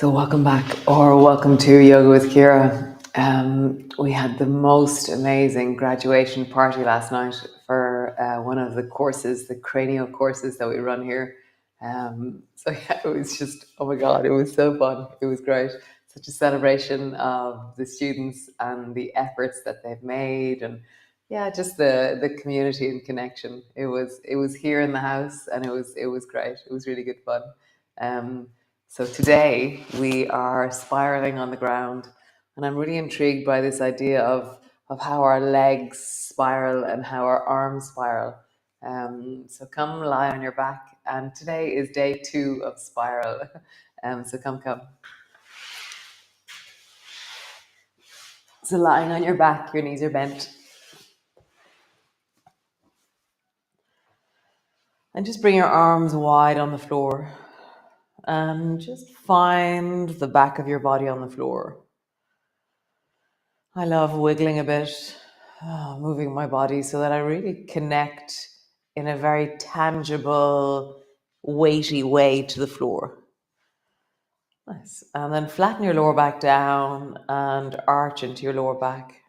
So welcome back, or welcome to Yoga with Ciara. We had the most amazing graduation party last night for one of the courses, the cranial courses that we run here. So yeah, it was just, oh my God, it was so fun. It was great. Such a celebration of the students and the efforts that they've made, and yeah, just the community and connection. It was here in the house, and it was great. It was really good fun. So today we are spiraling on the ground, and I'm really intrigued by this idea of how our legs spiral and how our arms spiral. So come lie on your back, and today is day 2 of spiral. So come. So lying on your back, your knees are bent, and just bring your arms wide on the floor, and just find the back of your body on the floor. I love wiggling a bit, moving my body so that I really connect in a very tangible, weighty way to the floor. Nice. And then flatten your lower back down and arch into your lower back.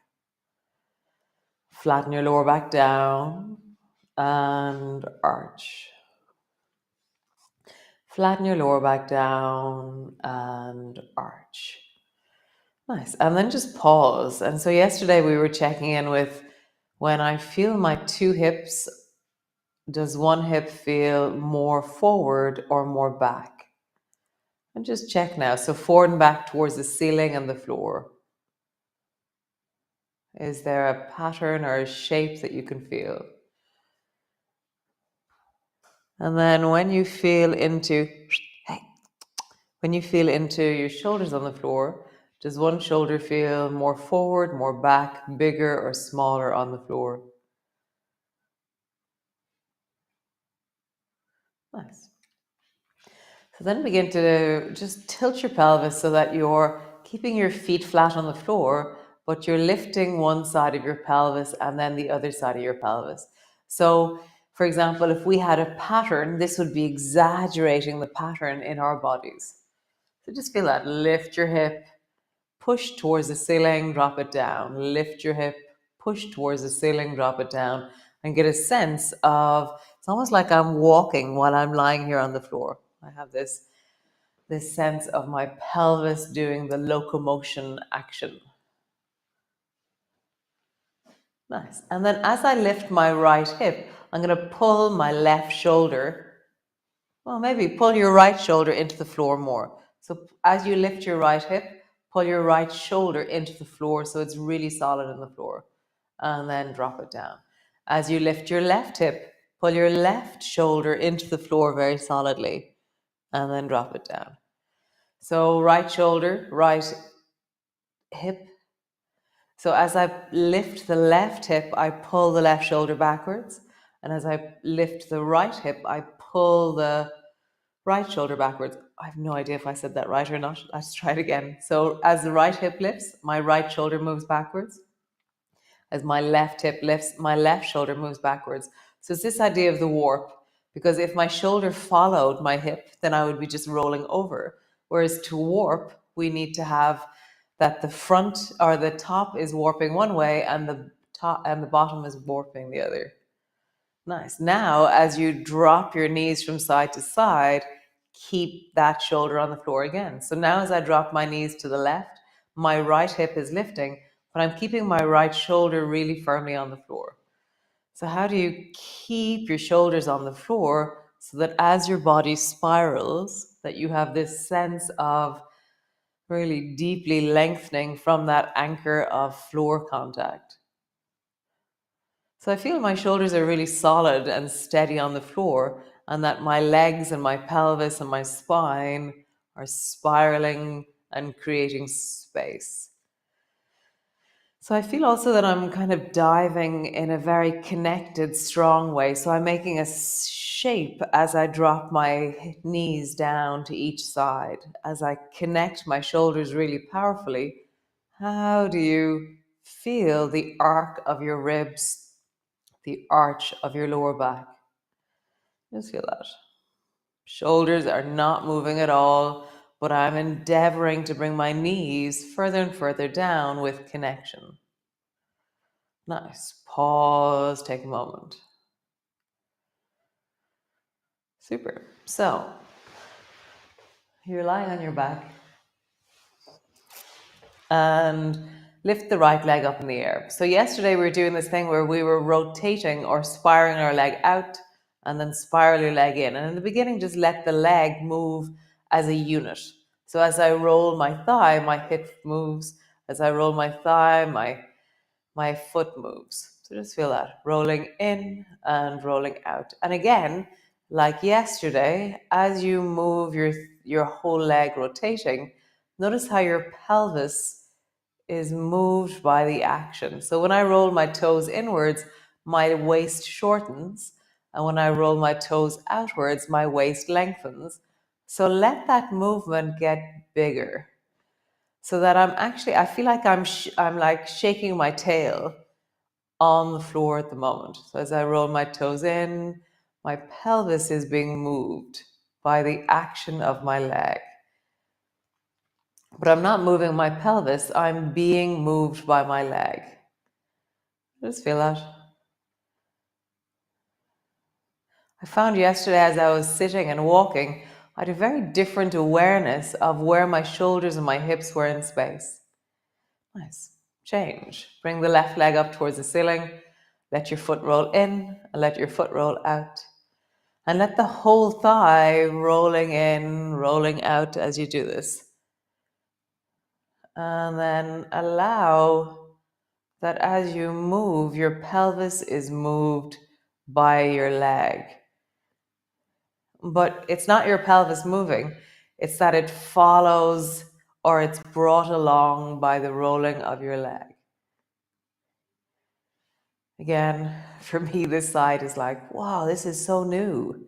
Flatten your lower back down and arch. Flatten your lower back down and arch. Nice. And then just pause. And so yesterday we were checking in with, when I feel my 2 hips, does one hip feel more forward or more back? And just check now. So forward and back towards the ceiling and the floor. Is there a pattern or a shape that you can feel? And then when you feel into your shoulders on the floor, does one shoulder feel more forward, more back, bigger or smaller on the floor? Nice. So then begin to just tilt your pelvis so that you're keeping your feet flat on the floor, but you're lifting one side of your pelvis and then the other side of your pelvis. So, for example, if we had a pattern, this would be exaggerating the pattern in our bodies. So just feel that. Lift your hip, push towards the ceiling, drop it down. Lift your hip, push towards the ceiling, drop it down, and get a sense of, it's almost like I'm walking while I'm lying here on the floor. I have this sense of my pelvis doing the locomotion action. Nice. And then as I lift my right hip, I'm going to pull my left shoulder. Well, maybe pull your right shoulder into the floor more. So as you lift your right hip, pull your right shoulder into the floor so it's really solid in the floor. And then drop it down. As you lift your left hip, pull your left shoulder into the floor very solidly. And then drop it down. So right shoulder, right hip. So as I lift the left hip, I pull the left shoulder backwards. And as I lift the right hip, I pull the right shoulder backwards. I have no idea if I said that right or not. Let's try it again. So as the right hip lifts, my right shoulder moves backwards. As my left hip lifts, my left shoulder moves backwards. So it's this idea of the warp, because if my shoulder followed my hip, then I would be just rolling over. Whereas to warp, we need to have that the front or the top is warping one way and the top and the bottom is warping the other. Nice. Now, as you drop your knees from side to side, keep that shoulder on the floor again. So now as I drop my knees to the left, my right hip is lifting, but I'm keeping my right shoulder really firmly on the floor. So how do you keep your shoulders on the floor so that as your body spirals, that you have this sense of really deeply lengthening from that anchor of floor contact? So I feel my shoulders are really solid and steady on the floor, and that my legs and my pelvis and my spine are spiraling and creating space. So I feel also that I'm kind of diving in a very connected, strong way. So I'm making a shape as I drop my knees down to each side. As I connect my shoulders really powerfully, how do you feel the arc of your ribs, the arch of your lower back? Just feel that. Shoulders are not moving at all, but I'm endeavoring to bring my knees further and further down with connection. Nice. Pause, take a moment. Super. So, you're lying on your back and lift the right leg up in the air. So yesterday we were doing this thing where we were rotating or spiraling our leg out and then spiral your leg in. And in the beginning, just let the leg move as a unit. So as I roll my thigh, my hip moves. As I roll my thigh, my foot moves. So just feel that, rolling in and rolling out. And again, like yesterday, as you move your whole leg rotating, notice how your pelvis is moved by the action. So when I roll my toes inwards, my waist shortens. And when I roll my toes outwards, my waist lengthens. So let that movement get bigger. So that I feel like I'm like shaking my tail on the floor at the moment. So as I roll my toes in, my pelvis is being moved by the action of my leg. But I'm not moving my pelvis, I'm being moved by my leg. Just feel that. I found yesterday as I was sitting and walking, I had a very different awareness of where my shoulders and my hips were in space. Nice. Change. Bring the left leg up towards the ceiling. Let your foot roll in and let your foot roll out. And let the whole thigh rolling in, rolling out as you do this. And then allow that as you move, your pelvis is moved by your leg. But it's not your pelvis moving, it's that it follows or it's brought along by the rolling of your leg. Again, for me, this side is like, wow, this is so new.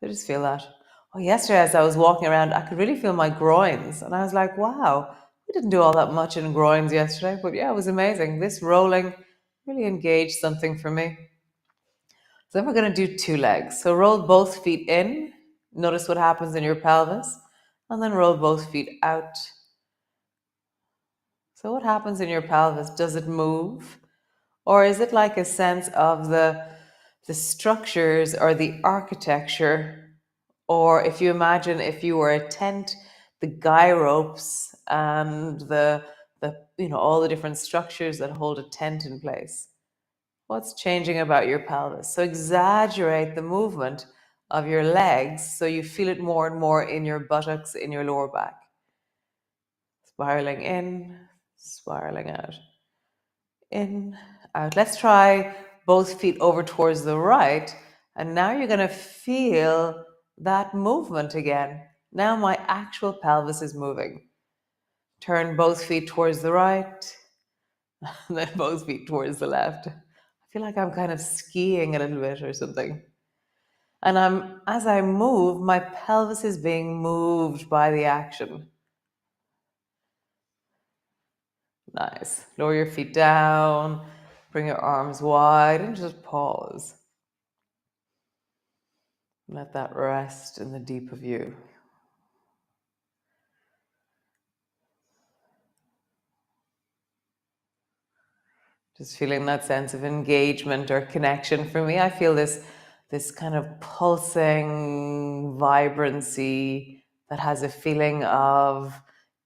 I just feel that. Oh, yesterday as I was walking around, I could really feel my groins. And I was like, wow, we didn't do all that much in groins yesterday. But yeah, it was amazing. This rolling really engaged something for me. So then we're going to do two legs. So roll both feet in. Notice what happens in your pelvis. And then roll both feet out. So what happens in your pelvis? Does it move? Or is it like a sense of the structures or the architecture? Or if you imagine if you were a tent, the guy ropes and the all the different structures that hold a tent in place. What's changing about your pelvis? So exaggerate the movement of your legs so you feel it more and more in your buttocks, in your lower back. Spiraling in, spiraling out. In, out. Let's try both feet over towards the right. And now you're going to feel that movement again. Now my actual pelvis is moving. Turn both feet towards the right, and then both feet towards the left. I feel like I'm kind of skiing a little bit or something. And as I move, my pelvis is being moved by the action. Nice. Lower your feet down, bring your arms wide, and just pause. Let that rest in the deep of you. Just feeling that sense of engagement or connection. For me, I feel this kind of pulsing vibrancy that has a feeling of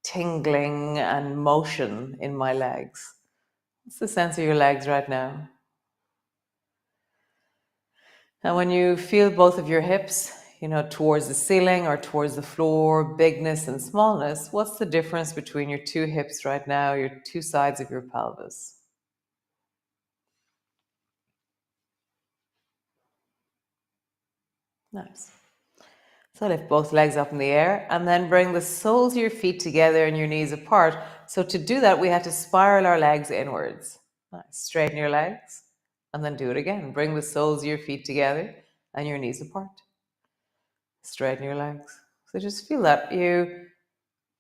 tingling and motion in my legs. What's the sense of your legs right now? And when you feel both of your hips, towards the ceiling or towards the floor, bigness and smallness, what's the difference between your two hips right now, your two sides of your pelvis? Nice. So lift both legs up in the air and then bring the soles of your feet together and your knees apart. So to do that, we had to spiral our legs inwards. Nice. Straighten your legs and then do it again. Bring the soles of your feet together and your knees apart. Straighten your legs. So just feel that. You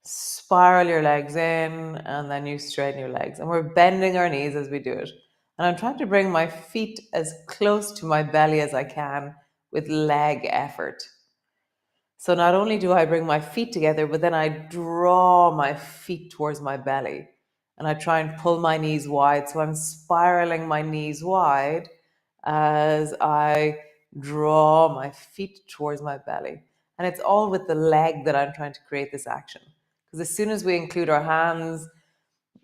spiral your legs in and then you straighten your legs. And we're bending our knees as we do it. And I'm trying to bring my feet as close to my belly as I can with leg effort. So not only do I bring my feet together, but then I draw my feet towards my belly and I try and pull my knees wide. So I'm spiraling my knees wide as I draw my feet towards my belly. And it's all with the leg that I'm trying to create this action. Because as soon as we include our hands,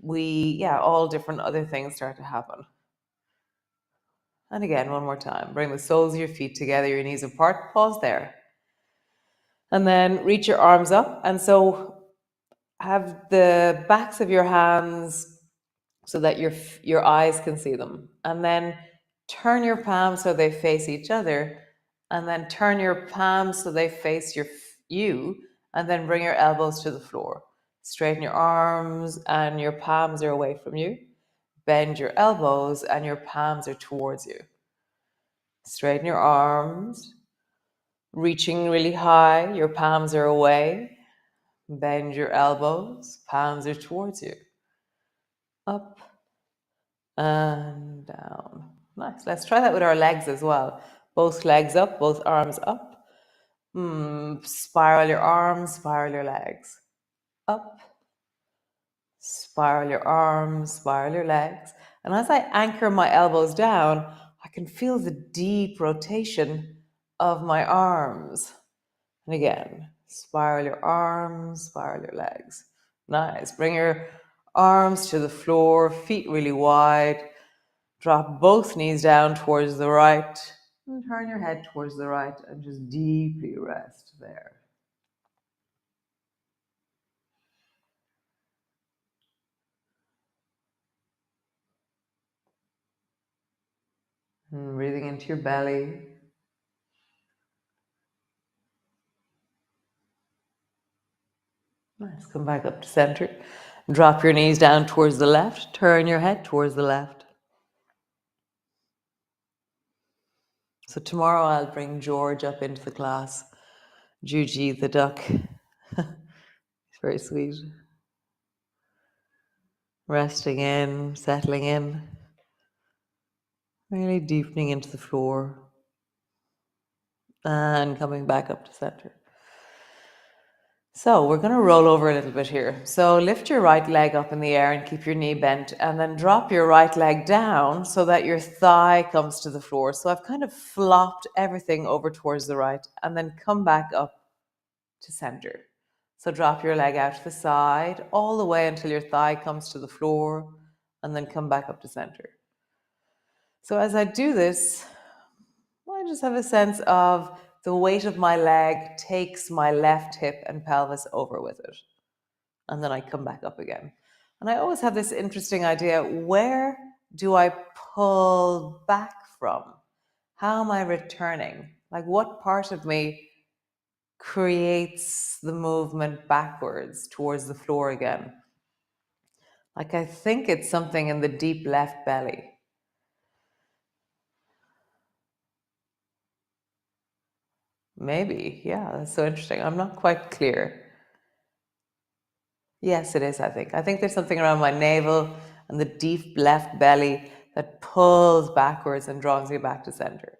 all different other things start to happen. And again, one more time. Bring the soles of your feet together, your knees apart. Pause there. And then reach your arms up. And so have the backs of your hands so that your eyes can see them. And then turn your palms so they face each other. And then turn your palms so they face you. And then bring your elbows to the floor. Straighten your arms and your palms are away from you. Bend your elbows and your palms are towards you. Straighten your arms, reaching really high, your palms are away. Bend your elbows, palms are towards you. Up and down. Nice. Let's try that with our legs as well. Both legs up, both arms up. Spiral your arms, spiral your legs. Up. Spiral your arms, spiral your legs. And as I anchor my elbows down, I can feel the deep rotation of my arms. And again, spiral your arms, spiral your legs. Nice. Bring your arms to the floor, feet really wide. Drop both knees down towards the right. And turn your head towards the right and just deeply rest there. And breathing into your belly. Nice. Come back up to center. Drop your knees down towards the left. Turn your head towards the left. So tomorrow I'll bring George up into the class. Juji the duck. He's very sweet. Resting in, settling in. Really deepening into the floor. And coming back up to center. So we're going to roll over a little bit here. So lift your right leg up in the air and keep your knee bent, and then drop your right leg down so that your thigh comes to the floor. So I've kind of flopped everything over towards the right and then come back up to center. So drop your leg out to the side all the way until your thigh comes to the floor and then come back up to center. So as I do this, I just have a sense of the weight of my leg takes my left hip and pelvis over with it. And then I come back up again. And I always have this interesting idea, where do I pull back from? How am I returning? Like, what part of me creates the movement backwards towards the floor again? Like, I think it's something in the deep left belly. Maybe, yeah, that's so interesting. I'm not quite clear. Yes, it is, I think. I think there's something around my navel and the deep left belly that pulls backwards and draws you back to center.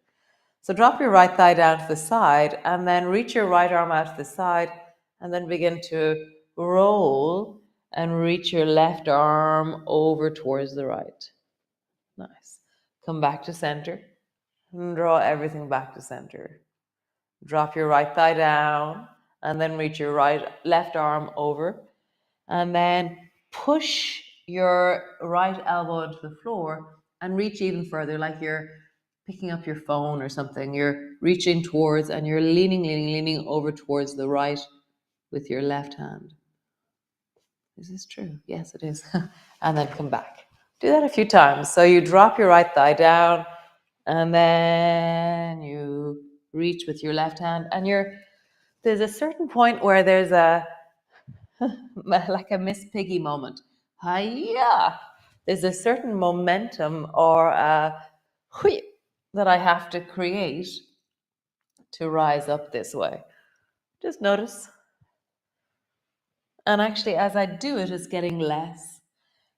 So drop your right thigh down to the side and then reach your right arm out to the side and then begin to roll and reach your left arm over towards the right. Nice. Come back to center and draw everything back to center. Drop your right thigh down and then reach your left arm over and then push your right elbow into the floor and reach even further, like you're picking up your phone or something. You're reaching towards and you're leaning over towards the right with your left hand. Is this true? Yes, it is. And then come back. Do that a few times. So you drop your right thigh down and then you reach with your left hand and there's a certain point where there's like a Miss Piggy moment. Hiya! There's a certain momentum or a hui that I have to create to rise up this way. Just notice. And actually, as I do it, it's getting less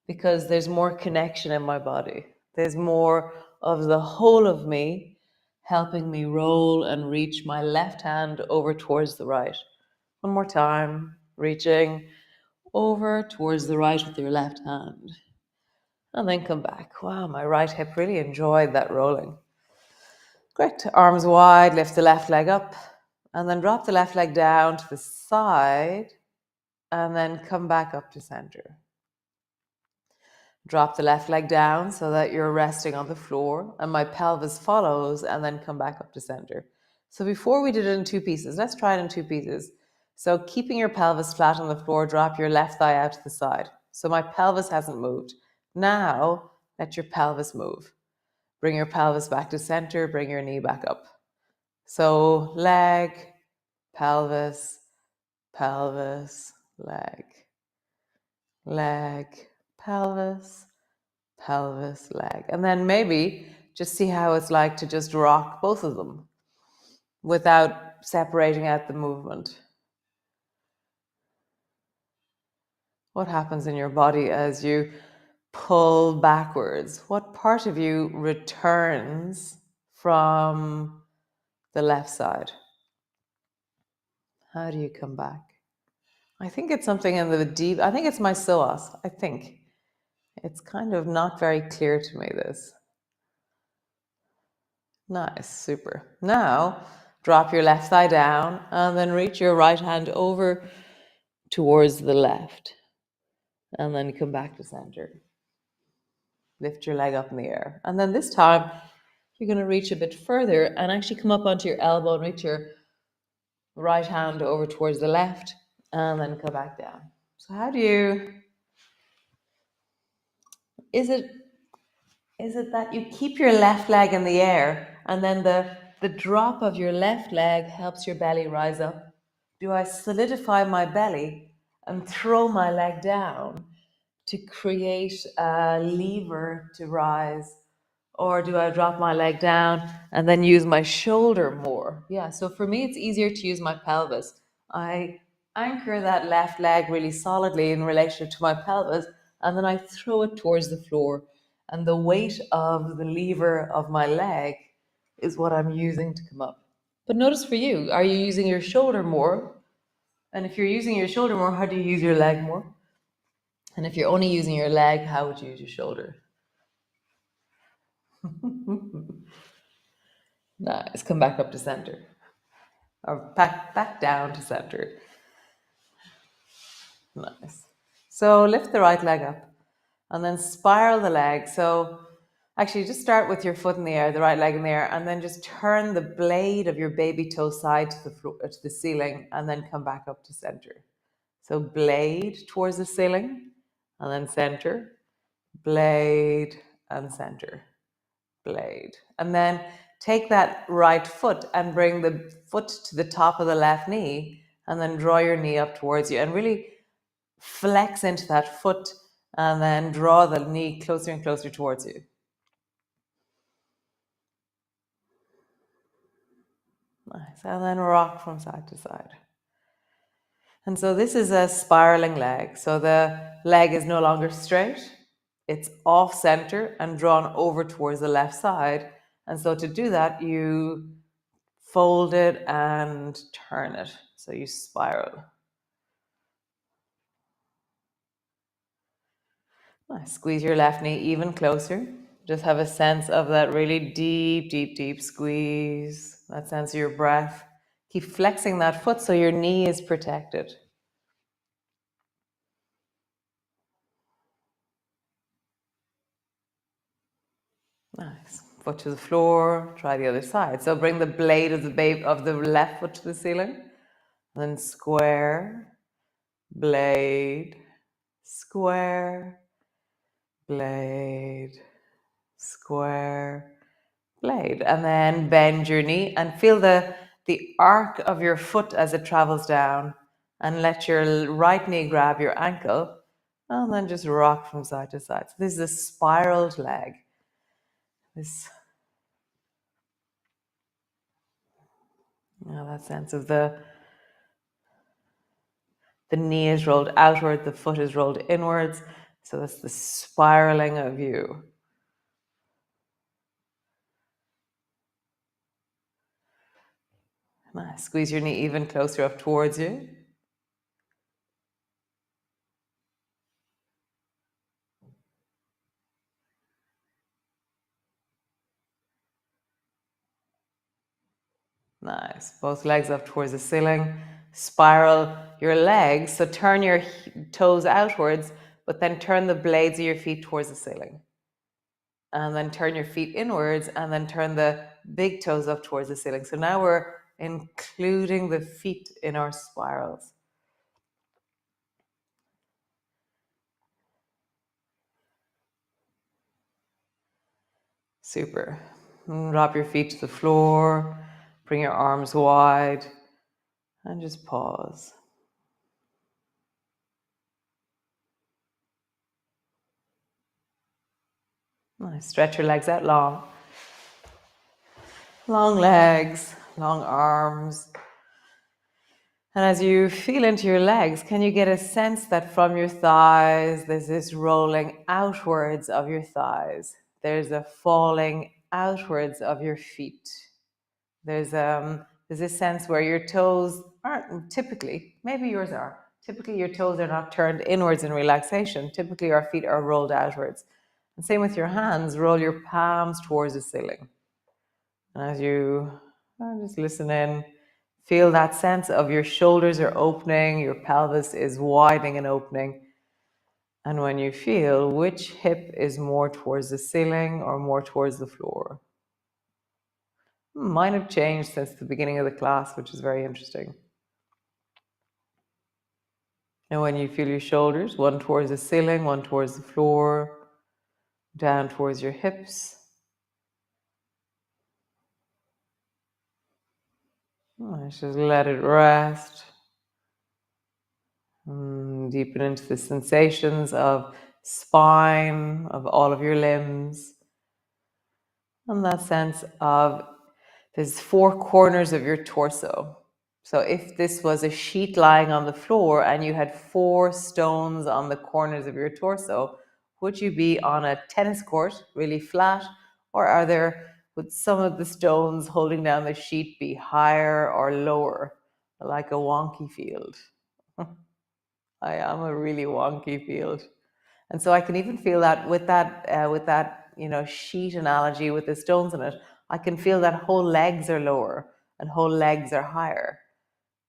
because there's more connection in my body. There's more of the whole of me helping me roll and reach my left hand over towards the right. One more time, reaching over towards the right with your left hand. And then come back. Wow, my right hip really enjoyed that rolling. Great. Arms wide, lift the left leg up, and then drop the left leg down to the side, and then come back up to center. Drop the left leg down so that you're resting on the floor, and my pelvis follows, and then come back up to center. So before we did it in two pieces, let's try it in two pieces. So keeping your pelvis flat on the floor, drop your left thigh out to the side. So my pelvis hasn't moved. Now, let your pelvis move. Bring your pelvis back to center, bring your knee back up. So leg, pelvis, pelvis, leg, leg, pelvis, pelvis, leg. And then maybe just see how it's like to just rock both of them without separating out the movement. What happens in your body as you pull backwards? What part of you returns from the left side? How do you come back? I think it's something in the deep, I think it's my psoas, I think. It's kind of not very clear to me, this. Nice, super. Now, drop your left thigh down and then reach your right hand over towards the left. And then come back to center. Lift your leg up in the air. And then this time, you're going to reach a bit further and actually come up onto your elbow and reach your right hand over towards the left and then come back down. So how do you... Is it that you keep your left leg in the air and then the drop of your left leg helps your belly rise up? Do I solidify my belly and throw my leg down to create a lever to rise? Or do I drop my leg down and then use my shoulder more? Yeah, so for me, it's easier to use my pelvis. I anchor that left leg really solidly in relation to my pelvis, and then I throw it towards the floor. And the weight of the lever of my leg is what I'm using to come up. But notice for you, are you using your shoulder more? And if you're using your shoulder more, how do you use your leg more? And if you're only using your leg, how would you use your shoulder? Nice. Come back up to center. Or back down to center. Nice. So lift the right leg up and then spiral the leg. So actually just start with your foot in the air, the right leg in the air, and then just turn the blade of your baby toe side to the floor, to the ceiling, and then come back up to center. So blade towards the ceiling, and then center, blade, and center, blade. And then take that right foot and bring the foot to the top of the left knee, and then draw your knee up towards you and really flex into that foot and then draw the knee closer and closer towards you. Nice. And then rock from side to side. And so this is a spiraling leg. So the leg is no longer straight. It's off center and drawn over towards the left side. And so to do that, you fold it and turn it. So you spiral. Nice. Squeeze your left knee even closer. Just have a sense of that really deep, deep, deep squeeze. That sense of your breath. Keep flexing that foot so your knee is protected. Nice. Foot to the floor. Try the other side. So bring the blade of the left foot to the ceiling. Then square, blade, square, blade, square, blade. And then bend your knee and feel the arc of your foot as it travels down. And let your right knee grab your ankle. And then just rock from side to side. So this is a spiraled leg. That sense of the knee is rolled outward, the foot is rolled inwards. So that's the spiraling of you. Nice. Squeeze your knee even closer up towards you. Nice. Both legs up towards the ceiling. Spiral your legs. So turn your toes outwards, but then turn the blades of your feet towards the ceiling. And then turn your feet inwards, and then turn the big toes up towards the ceiling. So now we're including the feet in our spirals. Super. Drop your feet to the floor. Bring your arms wide. And just pause. Nice. Stretch your legs out long. Long legs, long arms. And as you feel into your legs, can you get a sense that from your thighs, there's this rolling outwards of your thighs? There's a falling outwards of your feet. There's this sense where your toes aren't typically, maybe yours are. Typically, your toes are not turned inwards in relaxation. Typically, our feet are rolled outwards. And same with your hands, roll your palms towards the ceiling. And as you just listen in, feel that sense of your shoulders are opening, your pelvis is widening and opening. And when you feel which hip is more towards the ceiling or more towards the floor. Mine have changed since the beginning of the class, which is very interesting. And when you feel your shoulders, one towards the ceiling, one towards the floor, down towards your hips. Just let it rest. Deepen into the sensations of spine, of all of your limbs. And that sense of there's four corners of your torso. So if this was a sheet lying on the floor and you had four stones on the corners of your torso, would you be on a tennis court, really flat, or would some of the stones holding down the sheet be higher or lower, like a wonky field? I am a really wonky field. And so I can even feel that with that sheet analogy with the stones in it, I can feel that whole legs are lower and whole legs are higher.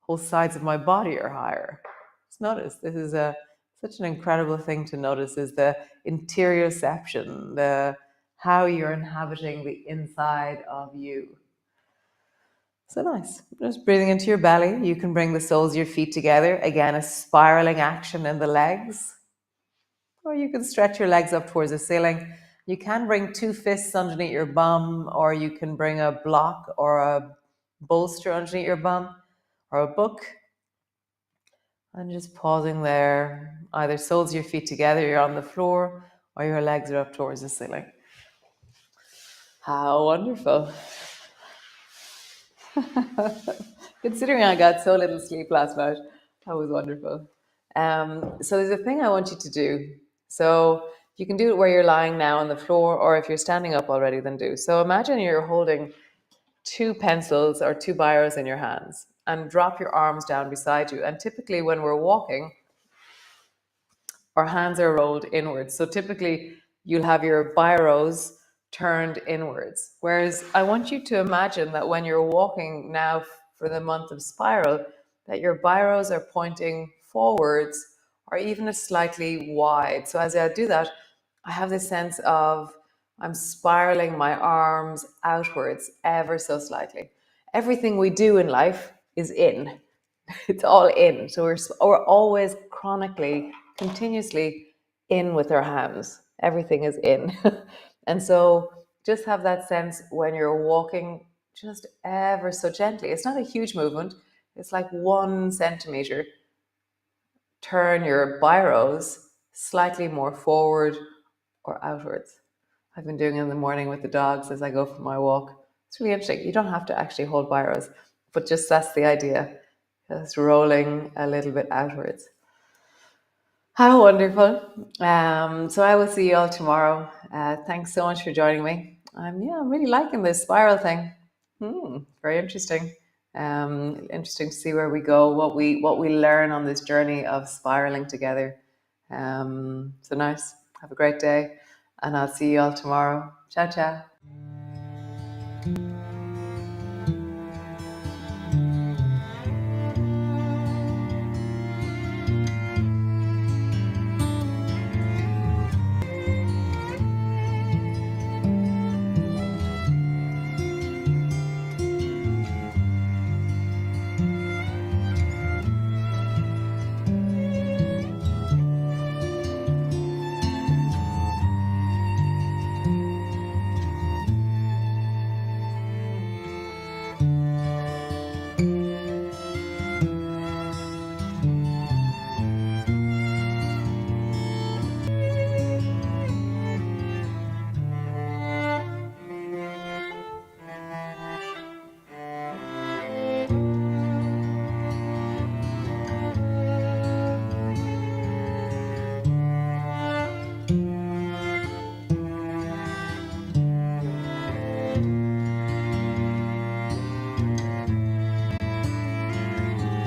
Whole sides of my body are higher. Just notice, this is such an incredible thing to notice, is the interioception, the how you're inhabiting the inside of you. So nice. Just breathing into your belly. You can bring the soles of your feet together. Again, a spiraling action in the legs. Or you can stretch your legs up towards the ceiling. You can bring two fists underneath your bum, or you can bring a block or a bolster underneath your bum, or a book. And just pausing there. Either soles of your feet together, you're on the floor, or your legs are up towards the ceiling. How wonderful. Considering I got so little sleep last night, that was wonderful. So there's a thing I want you to do. So you can do it where you're lying now on the floor, or if you're standing up already, then do. So imagine you're holding two pencils or two biros in your hands, and drop your arms down beside you. And typically when we're walking, our hands are rolled inwards. So typically you'll have your biros turned inwards. Whereas I want you to imagine that when you're walking now for the month of spiral, that your biros are pointing forwards or even a slightly wide. So as I do that, I have this sense of I'm spiraling my arms outwards ever so slightly. Everything we do in life is in. It's all in. So we're always chronically, continuously in with our hands. Everything is in. And so just have that sense when you're walking, just ever so gently. It's not a huge movement. It's like 1 centimeter. Turn your biros slightly more forward or outwards. I've been doing it in the morning with the dogs as I go for my walk. It's really interesting. You don't have to actually hold biros, but just that's the idea. Just rolling a little bit outwards. How wonderful. So I will see you all tomorrow. Thanks so much for joining me. I'm really liking this spiral thing. Very interesting. Interesting to see where we go, what we learn on this journey of spiraling together. So nice. Have a great day, and I'll see you all tomorrow. Ciao, ciao.